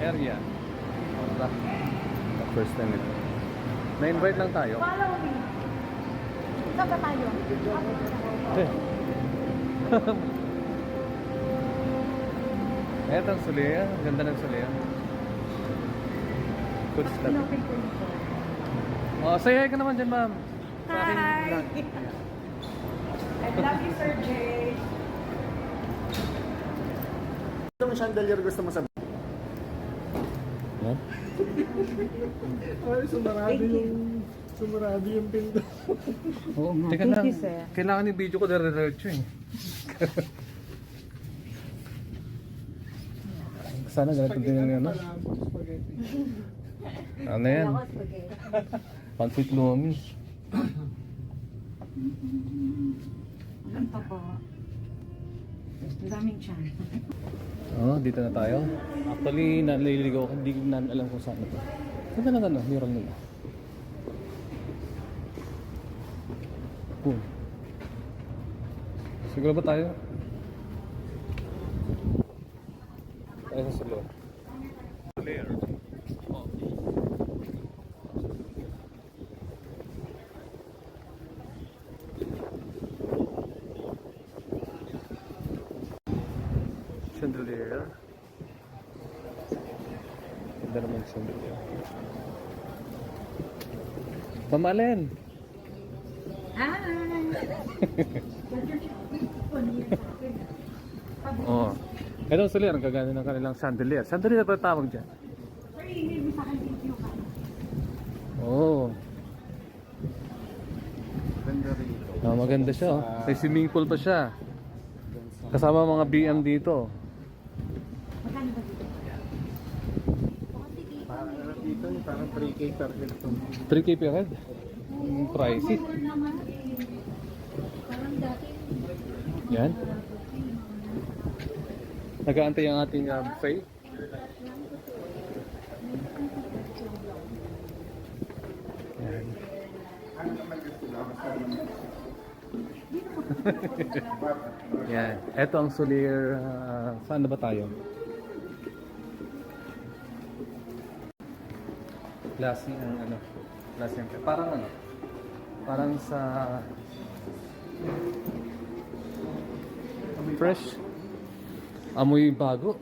area. First time ito. Na-invite lang tayo. Follow me. Saan ba tayo? Eto ang Sulea. Ganda ng Sulea. Good stuff. Pinopin ko nito. Oh, say hi ka naman dyan, ma'am. Sa aking Hi! vlog. I love you, Sir Jay. Anong chandelier gusto mo sabihin? Yan. Ay, sumarado yung pinto. Oo, teka Thank lang. you, sir. Kailangan yung video ko dire-diretso eh. Sana ganito din yung ano. Ano yan? Pancit Lomi. Ang tabo. Ang daming tiyan. Oh, dito na tayo. Actually, naliligaw ako. Hindi ko na alam kung saan ito. Saan na ano? Mural nila. Siguro ba tayo? Tayo sa salo. Layer. Oh. Chandelier. Ganda naman yung chandelier. Pamalen! Hi! Oo. Ito sila, ang gagana ng kanilang chandelier. Chandelier pa tawag dyan. Sir, hindi mo sa akin video ka. Oo. Ganda rito. Oh, maganda siya. Oh. May swimming pool pa siya. Kasama mga BM dito. Magkano ba dito? Parang ano dito, parang 3K per head to. 3K per head. Pricey. Parang dati. Yan. Nag-aantay ang ating buffet. Yan. Yan. Ito ang Solier. Saan na ba tayo? Lasing ang ano. Lasing. Parang ano. Parang sa fresh. Amoy bago.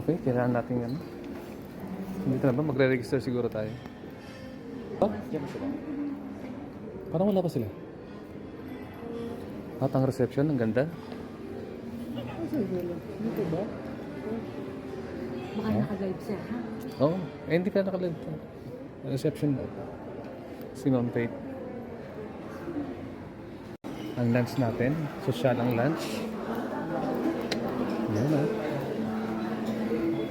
Okay, kailangan natin ano. Hindi na ba? Magre-register siguro tayo. Oh, diyan ba sila? Parang wala pa sila. At ang reception, ang ganda. Dito ba? Baka naka-live sir, ha? Oo, hindi ka nakalad. Reception. Si Ma'am Faith. Ang lunch natin. Social ang lunch. Yan ah.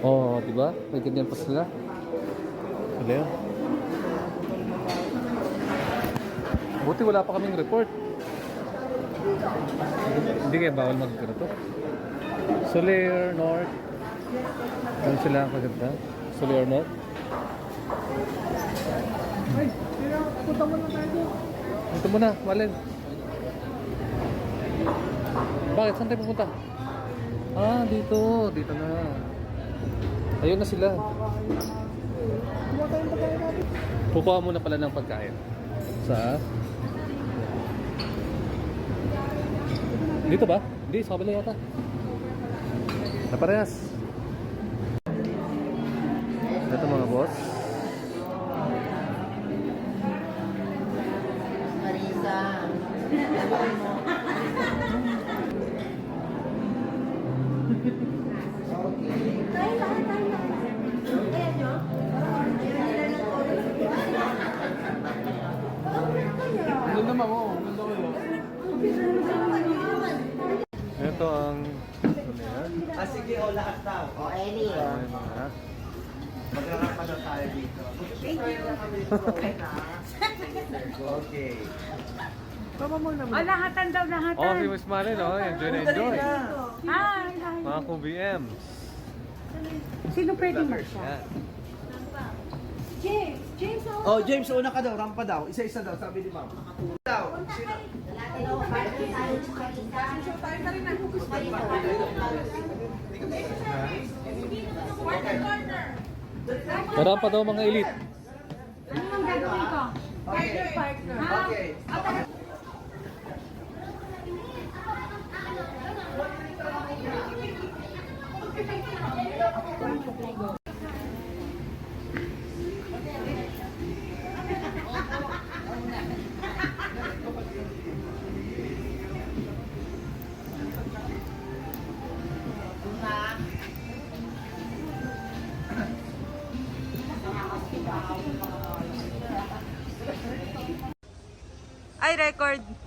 Oh, di ba? May ganyan pa sila. Wala. Buti wala pa kaming report. Hindi kayo bawal mag-report. Solier North. Ano sila ang kaganda? Solier North. Ay, punta mo na tayo. Ito muna, Malen. Bakit? Saan tayo pupunta? Ah, dito. Dito na. Ayun na sila. Kukuha muna pala ng pagkain. Sa? Dito ba? Hindi, sa kabila yata. Naparehas. Ito mga boss. Marisa. Ano naman mo? Ganda ko yun. Ito ang Sige, o lahat daw. O, Eli. ay, mga Magrarap na tayo dito. Thank you. Okay. Tama mo naman. Oh, lahatan daw, lahatan. oh, si Miss Malen, oh, enjoy na enjoy. Hi, hi. Mga co-BM. Sino pwede mag-shot? Yan. James! James, Oh, James, una ka daw, rampa daw. Isa-isa daw, sabi ni ma'am. Daw. tayo ka rin na. Marami pa daw mga elite. Ano ang gagawin ko? Partner, partner. Okay. Ay, record.